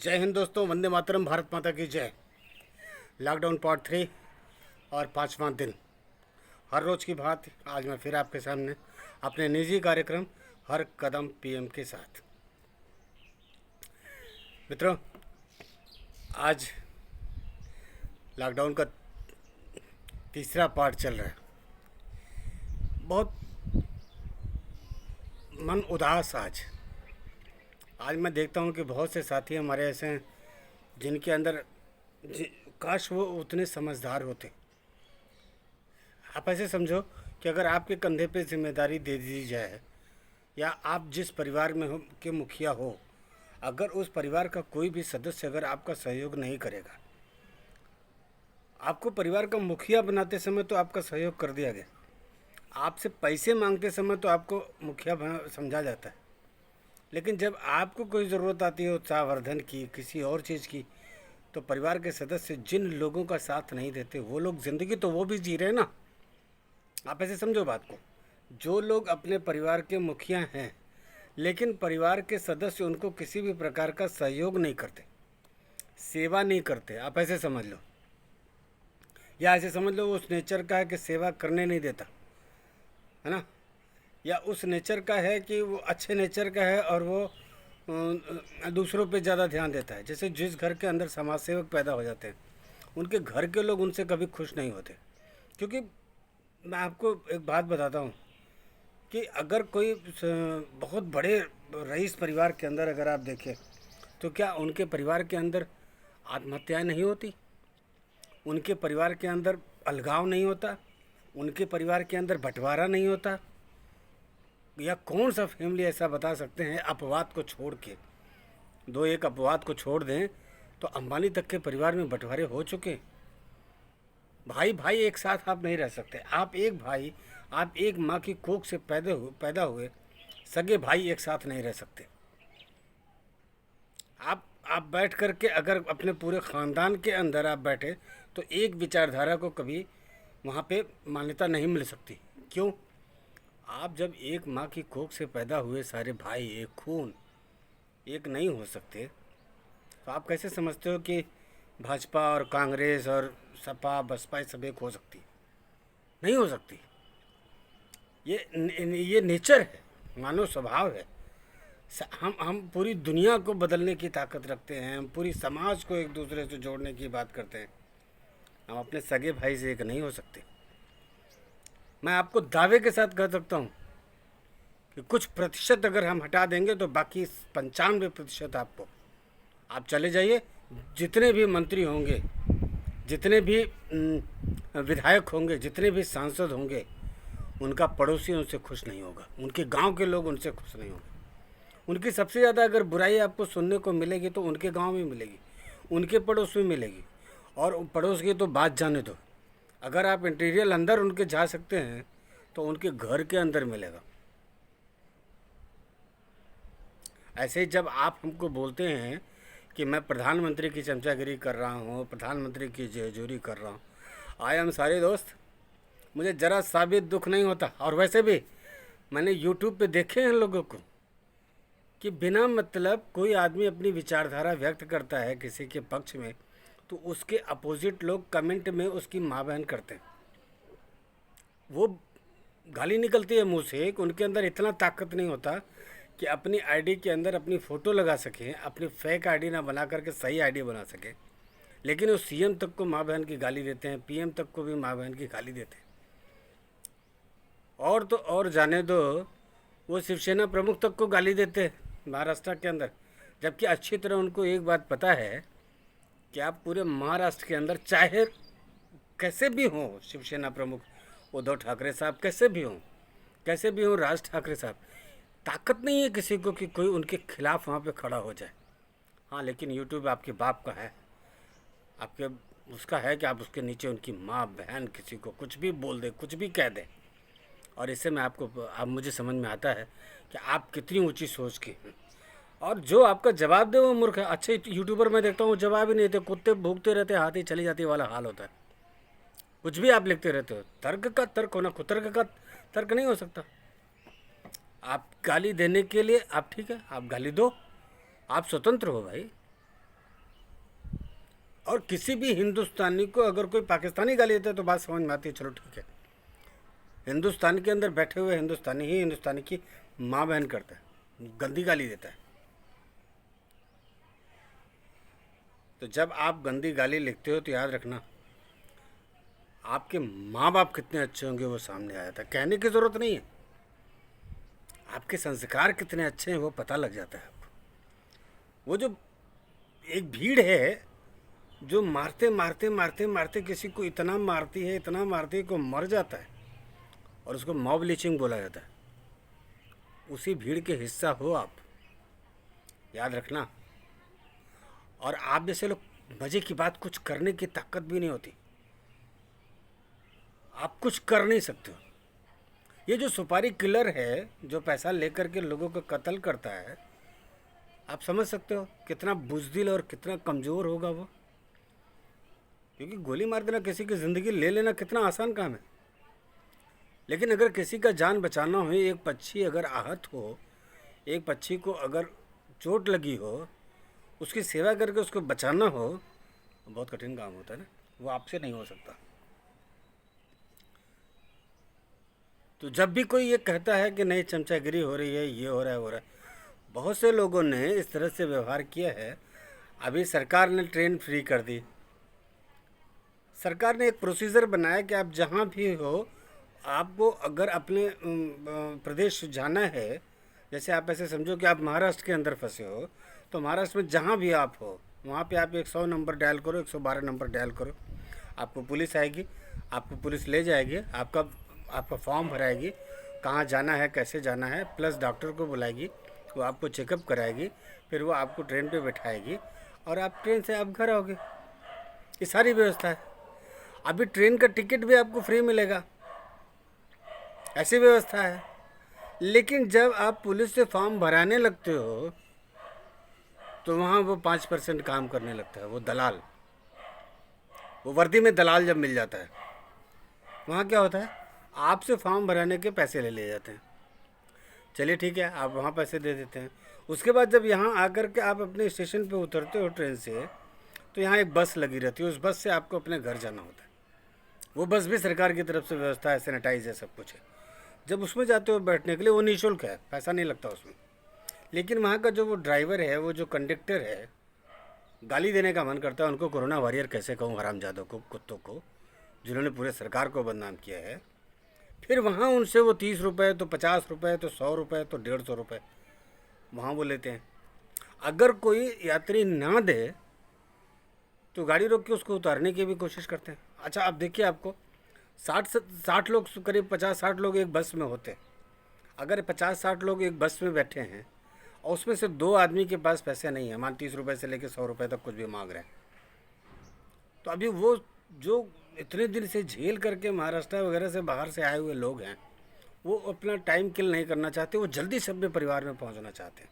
जय हिंद दोस्तों, वंदे मातरम, भारत माता की जय। लॉकडाउन पार्ट 3 और 5वां दिन। हर रोज़ की भांति आज मैं फिर आपके सामने अपने निजी कार्यक्रम हर कदम पीएम के साथ। मित्रों, आज लॉकडाउन का तीसरा पार्ट चल रहा है। बहुत मन उदास आज मैं देखता हूँ कि बहुत से साथी हमारे ऐसे हैं जिनके अंदर काश वो उतने समझदार होते। आप ऐसे समझो कि अगर आपके कंधे पे जिम्मेदारी दे दी जाए या आप जिस परिवार में हो के मुखिया हो, अगर उस परिवार का कोई भी सदस्य अगर आपका सहयोग नहीं करेगा, आपको परिवार का मुखिया बनाते समय तो आपका सहयोग कर दिया गया, आपसे पैसे मांगते समय तो आपको मुखिया समझा जाता है, लेकिन जब आपको कोई ज़रूरत आती है उत्साहवर्धन की, किसी और चीज़ की, तो परिवार के सदस्य जिन लोगों का साथ नहीं देते वो लोग ज़िंदगी तो वो भी जी रहे हैं ना। आप ऐसे समझो बात को, जो लोग अपने परिवार के मुखिया हैं लेकिन परिवार के सदस्य उनको किसी भी प्रकार का सहयोग नहीं करते, सेवा नहीं करते, आप ऐसे समझ लो, या ऐसे समझ लो उस नेचर का है कि सेवा करने नहीं देता है ना, या उस नेचर का है कि वो अच्छे नेचर का है और वो दूसरों पे ज़्यादा ध्यान देता है। जैसे जिस घर के अंदर समाज सेवक पैदा हो जाते हैं, उनके घर के लोग उनसे कभी खुश नहीं होते। क्योंकि मैं आपको एक बात बताता हूँ कि अगर कोई बहुत बड़े रईस परिवार के अंदर अगर आप देखें तो क्या उनके परिवार के अंदर आत्महत्याएं नहीं होती? उनके परिवार के अंदर अलगाव नहीं होता? उनके परिवार के अंदर बंटवारा नहीं होता? या कौन सा फैमिली ऐसा बता सकते हैं, अपवाद को छोड़ के, दो एक अपवाद को छोड़ दें तो अंबानी तक के परिवार में बंटवारे हो चुके। भाई भाई एक साथ आप नहीं रह सकते। आप एक भाई, आप एक माँ की कोख से पैदा हुए सगे भाई एक साथ नहीं रह सकते। आप बैठ कर के अगर अपने पूरे ख़ानदान के अंदर आप बैठे तो एक विचारधारा को कभी वहाँ पे मान्यता नहीं मिल सकती। क्यों? आप जब एक माँ की कोख से पैदा हुए सारे भाई एक खून एक नहीं हो सकते, तो आप कैसे समझते हो कि भाजपा और कांग्रेस और सपा बसपा सब एक हो सकती? नहीं हो सकती। ये नेचर है, मानव स्वभाव है। हम पूरी दुनिया को बदलने की ताकत रखते हैं, हम पूरी समाज को एक दूसरे से जोड़ने की बात करते हैं, हम अपने सगे भाई से एक नहीं हो सकते। मैं आपको दावे के साथ कह सकता हूँ कि कुछ प्रतिशत अगर हम हटा देंगे तो बाकी 95% आपको, आप चले जाइए, जितने भी मंत्री होंगे, जितने भी विधायक होंगे, जितने भी सांसद होंगे, उनका पड़ोसी उनसे खुश नहीं होगा, उनके गांव के लोग उनसे खुश नहीं होंगे। उनकी सबसे ज़्यादा अगर बुराई आपको सुनने को मिलेगी तो उनके गांव में मिलेगी, उनके पड़ोस में मिलेगी। और पड़ोस की तो बात जाने दो, अगर आप इंटीरियर अंदर उनके जा सकते हैं तो उनके घर के अंदर मिलेगा। ऐसे ही जब आप हमको बोलते हैं कि मैं प्रधानमंत्री की चमचागिरी कर रहा हूँ, प्रधानमंत्री की जेजूरी कर रहा हूँ, आई एम सॉरी दोस्त, मुझे ज़रा सा भी दुख नहीं होता। और वैसे भी मैंने यूट्यूब पे देखे हैं लोगों को कि बिना मतलब कोई आदमी अपनी विचारधारा व्यक्त करता है किसी के पक्ष में तो उसके अपोजिट लोग कमेंट में उसकी माँ बहन करते हैं। वो गाली निकलती है मुंह से कि उनके अंदर इतना ताकत नहीं होता कि अपनी आईडी के अंदर अपनी फ़ोटो लगा सकें, अपनी फेक आईडी ना बना करके सही आईडी बना सकें, लेकिन वो सीएम तक को माँ बहन की गाली देते हैं, पीएम तक को भी माँ बहन की गाली देते हैं। और तो और जाने दो, वो शिवसेना प्रमुख तक को गाली देते हैं महाराष्ट्र के अंदर, जबकि अच्छी तरह उनको एक बात पता है कि आप पूरे महाराष्ट्र के अंदर चाहे कैसे भी हों, शिवसेना प्रमुख उद्धव ठाकरे साहब कैसे भी हों राज ठाकरे साहब, ताकत नहीं है किसी को कि कोई उनके खिलाफ वहाँ पे खड़ा हो जाए। हाँ, लेकिन यूट्यूब आपके बाप का है, आपके उसका है कि आप उसके नीचे उनकी माँ बहन किसी को कुछ भी बोल दे, कुछ भी कह दे। और इससे मैं आप मुझे समझ में आता है कि आप कितनी ऊंची सोच के हैं। और जो आपका जवाब दे वो मूर्ख है। अच्छे यूट्यूबर मैं देखता हूँ जवाब ही नहीं देते, कुत्ते भूखते रहते, हाथी चली जाती वाला हाल होता है। कुछ भी आप लिखते रहते हो, तर्क का तर्क होना, कुतर्क का तर्क नहीं हो सकता। आप गाली देने के लिए आप ठीक है, आप गाली दो, आप स्वतंत्र हो भाई, और किसी भी हिंदुस्तानी को अगर कोई पाकिस्तानी गाली देता है तो बात समझ में आती है, चलो ठीक है। हिंदुस्तान के अंदर बैठे हुए हिंदुस्तानी ही हिंदुस्तानी की माँ बहन करता है, गंदी गाली देता है। तो जब आप गंदी गाली लिखते हो तो याद रखना आपके माँ बाप कितने अच्छे होंगे वो सामने आया था, कहने की ज़रूरत नहीं है। आपके संस्कार कितने अच्छे हैं वो पता लग जाता है आपको। वो जो एक भीड़ है जो मारते मारते मारते मारते किसी को इतना मारती है, इतना मारती है, को मर जाता है और उसको मॉब लिचिंग बोला जाता है, उसी भीड़ के हिस्सा हो आप, याद रखना। और आप जैसे लोग, मज़े की बात, कुछ करने की ताकत भी नहीं होती, आप कुछ कर नहीं सकते हो। ये जो सुपारी किलर है जो पैसा लेकर के लोगों को कत्ल करता है, आप समझ सकते हो कितना बुज़दिल और कितना कमज़ोर होगा वो। क्योंकि गोली मार देना, किसी की ज़िंदगी ले लेना कितना आसान काम है। लेकिन अगर किसी का जान बचाना हो, एक पक्षी अगर आहत हो, एक पक्षी को अगर चोट लगी हो, उसकी सेवा करके उसको बचाना हो, बहुत कठिन काम होता है ना, वो आपसे नहीं हो सकता। तो जब भी कोई ये कहता है कि नहीं चमचागिरी हो रही है, ये हो रहा है, हो रहा है, बहुत से लोगों ने इस तरह से व्यवहार किया है। अभी सरकार ने ट्रेन फ्री कर दी, सरकार ने एक प्रोसीजर बनाया कि आप जहाँ भी हो, आपको अगर अपने प्रदेश जाना है, जैसे आप ऐसे समझो कि आप महाराष्ट्र के अंदर फंसे हो, तो महाराष्ट्र में जहाँ भी आप हो वहाँ पे आप 100 नंबर डायल करो, 112 नंबर डायल करो, आपको पुलिस आएगी, आपको पुलिस ले जाएगी, आपका फॉर्म भराएगी, कहाँ जाना है, कैसे जाना है, प्लस डॉक्टर को बुलाएगी, वो आपको चेकअप कराएगी, फिर वो आपको ट्रेन पे बैठाएगी और आप ट्रेन से आप घर आओगे। ये सारी व्यवस्था है। अभी ट्रेन का टिकट भी आपको फ्री मिलेगा, ऐसी व्यवस्था है। लेकिन जब आप पुलिस से फॉर्म भराने लगते हो तो वहाँ वो 5% काम करने लगता है, वो दलाल, वो वर्दी में दलाल जब मिल जाता है, वहाँ क्या होता है, आपसे फॉर्म भराने के पैसे ले लिए जाते हैं। चलिए ठीक है, आप वहाँ पैसे दे देते हैं। उसके बाद जब यहाँ आकर के आप अपने स्टेशन पे उतरते हो ट्रेन से, तो यहाँ एक बस लगी रहती है, उस बस से आपको अपने घर जाना होता है। वो बस भी सरकार की तरफ से व्यवस्था है, सैनिटाइज है, सब कुछ है। जब उसमें जाते हो बैठने के लिए, वो निःशुल्क है, पैसा नहीं लगता उसमें। लेकिन वहाँ का जो वो ड्राइवर है, वो जो कंडक्टर है, गाली देने का मन करता है उनको। कोरोना वॉरियर कैसे कहूँ, हरामजादों को, कुत्तों को, जिन्होंने पूरे सरकार को बदनाम किया है। फिर वहाँ उनसे वो 30 रुपये, तो 50 रुपये, तो 100 रुपये, तो 150 रुपये वहाँ वो लेते हैं। अगर कोई यात्री ना दे तो गाड़ी रोक के उसको उतारने की भी कोशिश करते हैं। अच्छा, अब देखिए, आपको 60 लोग, करीब 50-60 लोग एक बस में होते हैं। अगर 50-60 लोग एक बस में बैठे हैं और उसमें से 2 आदमी के पास पैसे नहीं है, मान 30 रुपये से लेकर 100 रुपये तक कुछ भी मांग रहे हैं, तो अभी वो जो इतने दिन से झेल करके महाराष्ट्र वगैरह से बाहर से आए हुए लोग हैं, वो अपना टाइम किल नहीं करना चाहते, वो जल्दी से अपने परिवार में पहुंचना चाहते हैं,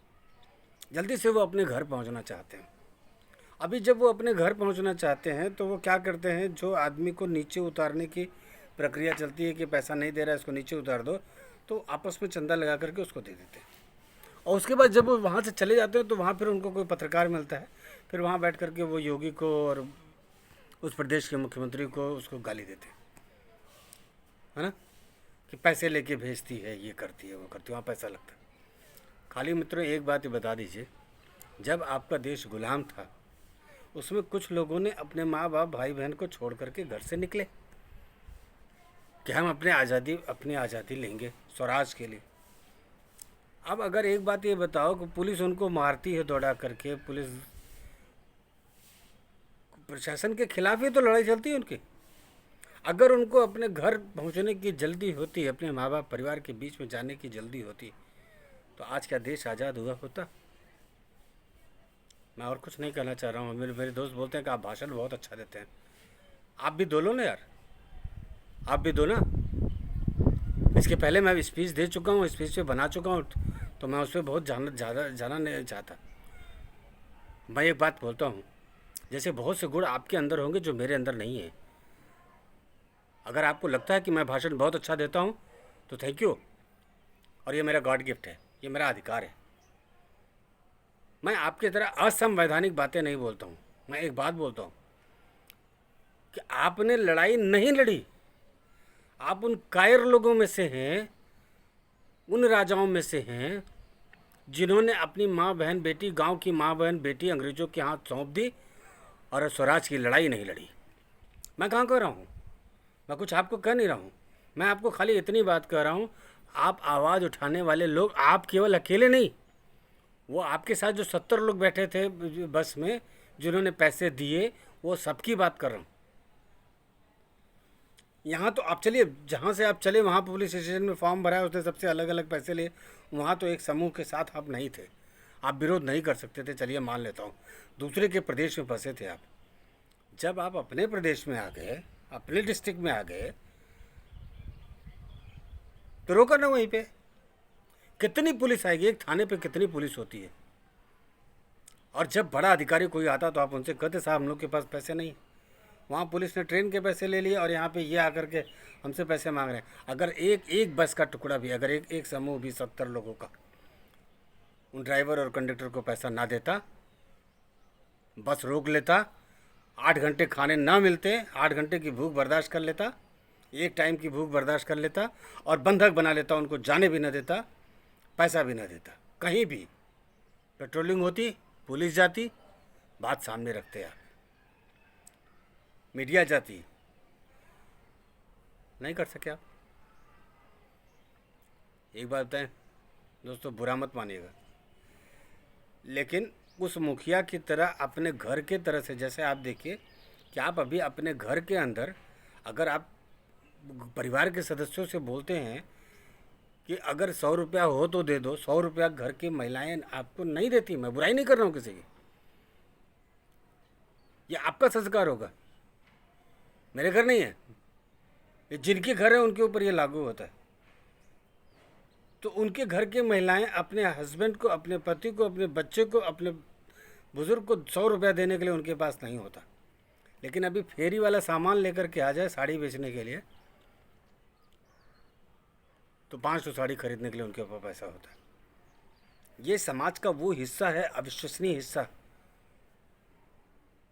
जल्दी से वो अपने घर पहुंचना चाहते हैं। अभी जब वो अपने घर पहुंचना चाहते हैं तो वो क्या करते हैं, जो आदमी को नीचे उतारने की प्रक्रिया चलती है कि पैसा नहीं दे रहा है, इसको नीचे उतार दो, तो आपस में चंदा लगा करके उसको दे देते हैं। और उसके बाद जब वो वहाँ से चले जाते हैं तो वहाँ फिर उनको कोई पत्रकार मिलता है, फिर वहाँ बैठ करके वो योगी को और उस प्रदेश के मुख्यमंत्री को उसको गाली देते हैं, है ना, कि पैसे लेके भेजती है, ये करती है, वो करती है, वहाँ पैसा लगता है। खाली मित्रों एक बात ही बता दीजिए, जब आपका देश गुलाम था उसमें कुछ लोगों ने अपने माँ बाप भाई बहन को छोड़ करके घर से निकले कि हम अपनी आज़ादी लेंगे स्वराज के लिए। अब अगर एक बात ये बताओ कि पुलिस उनको मारती है दौड़ा करके, पुलिस प्रशासन के खिलाफ ही तो लड़ाई चलती है उनकी। अगर उनको अपने घर पहुंचने की जल्दी होती, अपने माँ बाप परिवार के बीच में जाने की जल्दी होती, तो आज क्या देश आज़ाद हुआ होता। मैं और कुछ नहीं कहना चाह रहा हूँ। मेरे दोस्त बोलते हैं कि आप भाषण बहुत अच्छा देते हैं, आप भी दो लो ना यार, आप भी दो ना। इसके पहले मैं स्पीच दे चुका हूँ, स्पीच पे बना चुका हूँ, तो मैं उस पर बहुत जाना नहीं चाहता। मैं एक बात बोलता हूँ, जैसे बहुत से गुण आपके अंदर होंगे जो मेरे अंदर नहीं है। अगर आपको लगता है कि मैं भाषण बहुत अच्छा देता हूँ तो थैंक यू, और ये मेरा गॉड गिफ्ट है, ये मेरा अधिकार है। मैं आपकी तरह असंवैधानिक बातें नहीं बोलता हूँ। मैं एक बात बोलता हूँ, कि आपने लड़ाई नहीं लड़ी। आप उन कायर लोगों में से हैं, उन राजाओं में से हैं जिन्होंने अपनी माँ बहन बेटी, गांव की माँ बहन बेटी अंग्रेज़ों के हाथ सौंप दी और स्वराज की लड़ाई नहीं लड़ी। मैं कहाँ कह रहा हूँ, मैं कुछ आपको कह नहीं रहा हूँ, मैं आपको खाली इतनी बात कह रहा हूँ। आप आवाज़ उठाने वाले लोग, आप केवल अकेले नहीं, वो आपके साथ जो 70 लोग बैठे थे बस में जिन्होंने पैसे दिए, वो सबकी बात कर रहा हूँ। यहाँ तो आप चलिए, जहाँ से आप चले वहाँ पुलिस स्टेशन में फॉर्म भरा है, उसने सबसे अलग अलग पैसे लिए। वहाँ तो एक समूह के साथ आप नहीं थे, आप विरोध नहीं कर सकते थे, चलिए मान लेता हूँ। दूसरे के प्रदेश में फंसे थे आप। जब आप अपने प्रदेश में आ गए, अपने डिस्ट्रिक्ट में आ गए, तो रोका ना वहीं पे। कितनी पुलिस आएगी, एक थाने पे कितनी पुलिस होती है। और जब बड़ा अधिकारी कोई आता तो आप उनसे कहते साहब हम लोग के पास पैसे नहीं। वहाँ पुलिस ने ट्रेन के पैसे ले लिए और यहाँ पे ये आकर के हमसे पैसे मांग रहे हैं। अगर एक बस का टुकड़ा भी, अगर एक समूह भी 70 लोगों का उन ड्राइवर और कंडक्टर को पैसा ना देता, बस रोक लेता, 8 घंटे खाने ना मिलते, 8 घंटे की भूख बर्दाश्त कर लेता, एक टाइम की भूख बर्दाश्त कर लेता और बंधक बना लेता, उनको जाने भी ना देता, पैसा भी ना देता, कहीं भी पेट्रोलिंग होती, पुलिस जाती, बात सामने रखते आप, मीडिया जाती, नहीं कर सके आप। एक बात बताएं दोस्तों, बुरा मत मानिएगा, लेकिन उस मुखिया की तरह अपने घर के तरह से, जैसे आप देखिए कि आप अभी अपने घर के अंदर, अगर आप परिवार के सदस्यों से बोलते हैं कि अगर 100 रुपया हो तो दे दो, 100 रुपया घर की महिलाएं आपको नहीं देती। मैं बुराई नहीं कर रहा हूँ किसी की, ये आपका संस्कार होगा, मेरे घर नहीं है। ये जिनके घर है उनके ऊपर ये लागू होता है। तो उनके घर की महिलाएं अपने हस्बैंड को, अपने पति को, अपने बच्चे को, अपने बुज़ुर्ग को 100 रुपया देने के लिए उनके पास नहीं होता। लेकिन अभी फेरी वाला सामान लेकर के आ जाए साड़ी बेचने के लिए, तो 500 साड़ी खरीदने के लिए उनके पास पैसा होता है। ये समाज का वो हिस्सा है, अविश्वसनीय हिस्सा,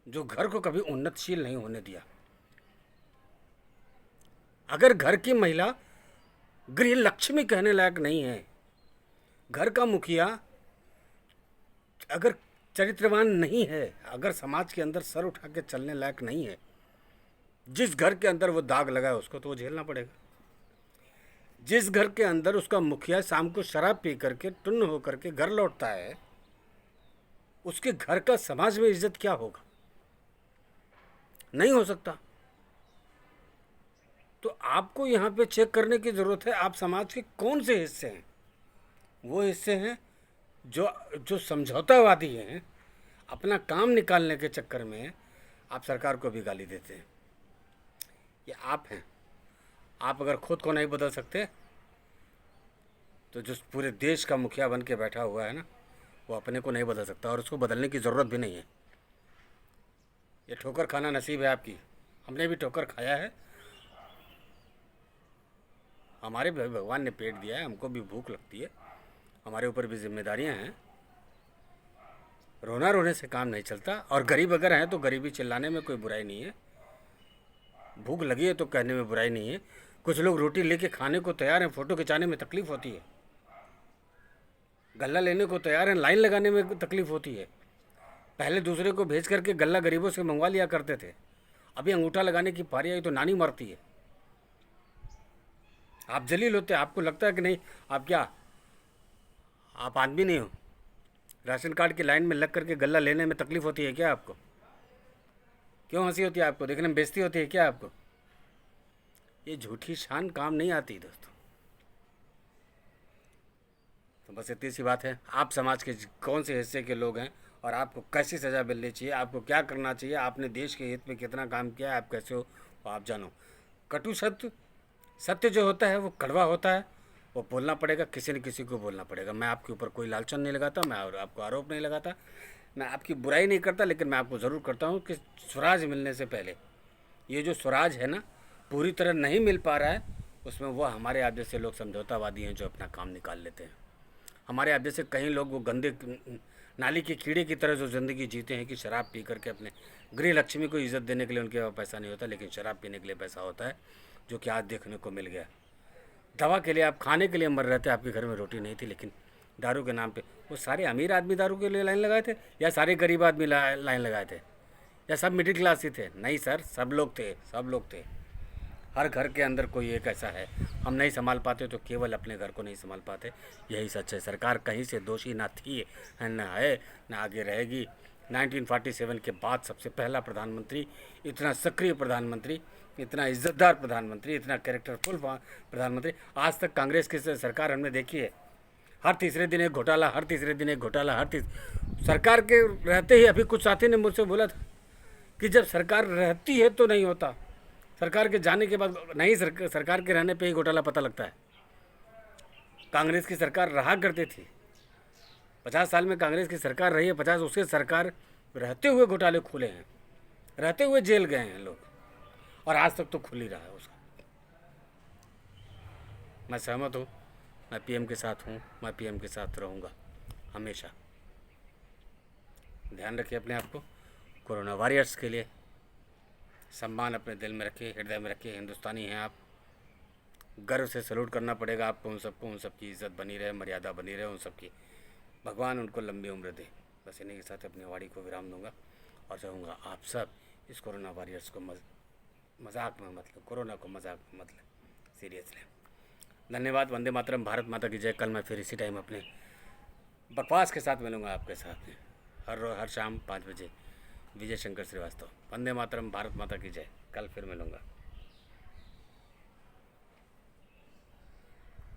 जो घर को कभी उन्नतशील नहीं होने दिया। अगर घर की महिला गृह लक्ष्मी कहने लायक नहीं है, घर का मुखिया अगर चरित्रवान नहीं है, अगर समाज के अंदर सर उठा के चलने लायक नहीं है, जिस घर के अंदर वो दाग लगा है उसको तो वो झेलना पड़ेगा। जिस घर के अंदर उसका मुखिया शाम को शराब पी करके टुन्न होकर के घर लौटता है, उसके घर का समाज में इज्जत क्या होगा? नहीं हो सकता। तो आपको यहाँ पे चेक करने की ज़रूरत है, आप समाज के कौन से हिस्से हैं। वो हिस्से हैं जो जो समझौतावादी हैं, अपना काम निकालने के चक्कर में आप सरकार को भी गाली देते हैं। ये आप हैं। आप अगर खुद को नहीं बदल सकते तो जो पूरे देश का मुखिया बन के बैठा हुआ है ना, वो अपने को नहीं बदल सकता और उसको बदलने की ज़रूरत भी नहीं है। ये ठोकर खाना नसीब है आपकी, हमने भी ठोकर खाया है। हमारे भी भगवान ने पेट दिया है, हमको भी भूख लगती है, हमारे ऊपर भी जिम्मेदारियां हैं। रोना रोने से काम नहीं चलता। और गरीब अगर हैं तो गरीबी चिल्लाने में कोई बुराई नहीं है, भूख लगी है तो कहने में बुराई नहीं है। कुछ लोग रोटी लेके खाने को तैयार हैं, फ़ोटो खिंचाने में तकलीफ़ होती है। गल्ला लेने को तैयार हैं, लाइन लगाने में तकलीफ़ होती है। पहले दूसरे को भेज करके गल्ला गरीबों से मंगवा लिया करते थे, अभी अंगूठा लगाने की पारी आई तो नानी मरती है। आप जलील होते, आपको लगता है कि नहीं आप क्या, आप आदमी नहीं हो। राशन कार्ड की लाइन में लग करके गल्ला लेने में तकलीफ़ होती है क्या आपको? क्यों हंसी होती है आपको? देखने में बेइज्जती होती है क्या आपको? ये झूठी शान काम नहीं आती दोस्तों। तो बस इतनी सी बात है। आप समाज के कौन से हिस्से के लोग हैं और आपको कैसी सज़ा मिलनी चाहिए, आपको क्या करना चाहिए, आपने देश के हित में कितना काम किया है, आप कैसे हो, वो आप जानो। कटु सत्य, सत्य जो होता है वो कड़वा होता है, वो बोलना पड़ेगा, किसी न किसी को बोलना पड़ेगा। मैं आपके ऊपर कोई लालचन नहीं लगाता, मैं आपको आरोप नहीं लगाता, मैं आपकी बुराई नहीं करता, लेकिन मैं आपको ज़रूर करता हूँ कि स्वराज मिलने से पहले, ये जो स्वराज है ना पूरी तरह नहीं मिल पा रहा है, उसमें वो हमारे आप जैसे लोग समझौतावादी हैं जो अपना काम निकाल लेते हैं। हमारे आप जैसे कई लोग वो गंदे नाली के कीड़े की तरह जो ज़िंदगी जीते हैं कि शराब पी करके अपने गृह लक्ष्मी को इज़्ज़त देने के लिए उनके पास पैसा नहीं होता, लेकिन शराब पीने के लिए पैसा होता है, जो कि आज देखने को मिल गया। दवा के लिए, आप खाने के लिए मर रहे थे, आपके घर में रोटी नहीं थी, लेकिन दारू के नाम पे वो सारे अमीर आदमी दारू के लिए लाइन लगाए थे, या सारे गरीब आदमी लाइन लगाए थे, या सब मिडिल क्लास ही थे? नहीं सर, सब लोग थे, सब लोग थे। हर घर के अंदर कोई एक ऐसा है। हम नहीं संभाल पाते तो केवल अपने घर को नहीं संभाल पाते, यही सच है। सरकार कहीं से दोषी ना थी, न है, न आगे रहेगी। 1947 के बाद सबसे पहला प्रधानमंत्री, इतना सक्रिय प्रधानमंत्री, इतना इज्जतदार प्रधानमंत्री, इतना कैरेक्टरफुल प्रधानमंत्री आज तक कांग्रेस की सरकार हमने देखी है। हर तीसरे दिन एक घोटाला, हर तीसरे दिन एक घोटाला, सरकार के रहते ही। अभी कुछ साथी ने मुझसे बोला था कि जब सरकार रहती है तो नहीं होता, सरकार के जाने के बाद नहीं, सरकार के रहने पे ही घोटाला पता लगता है। कांग्रेस की सरकार रहा करती थी, 50 साल में कांग्रेस की सरकार रही है, 50 उसके सरकार रहते हुए घोटाले खुले हैं, रहते हुए जेल गए हैं लोग, और आज तक तो खुल ही रहा है उसका। मैं सहमत हूँ, मैं पीएम के साथ हूँ, मैं पीएम के साथ रहूँगा हमेशा। ध्यान रखिए अपने आप को। कोरोना वॉरियर्स के लिए सम्मान अपने दिल में रखिए, हृदय में रखिए। हिंदुस्तानी हैं आप, गर्व से सैल्यूट करना पड़ेगा आपको उन सबको। उन सबकी इज़्ज़त बनी रहे, मर्यादा बनी रहे उन सबकी, भगवान उनको लंबी उम्र दे। बस इन्हीं के साथ अपनी वाणी को विराम दूंगा और चाहूँगा आप सब इस कोरोना वॉरियर्स को मजाक में मत लो, कोरोना को मजाक में मत लें, सीरियस लें। धन्यवाद। वंदे मातरम। भारत माता की जय। कल मैं फिर इसी टाइम अपने बकवास के साथ मिलूँगा आपके साथ, हर शाम 5 बजे। विजय शंकर श्रीवास्तव। वंदे मातरम। भारत माता की जय। कल फिर मिलूँगा।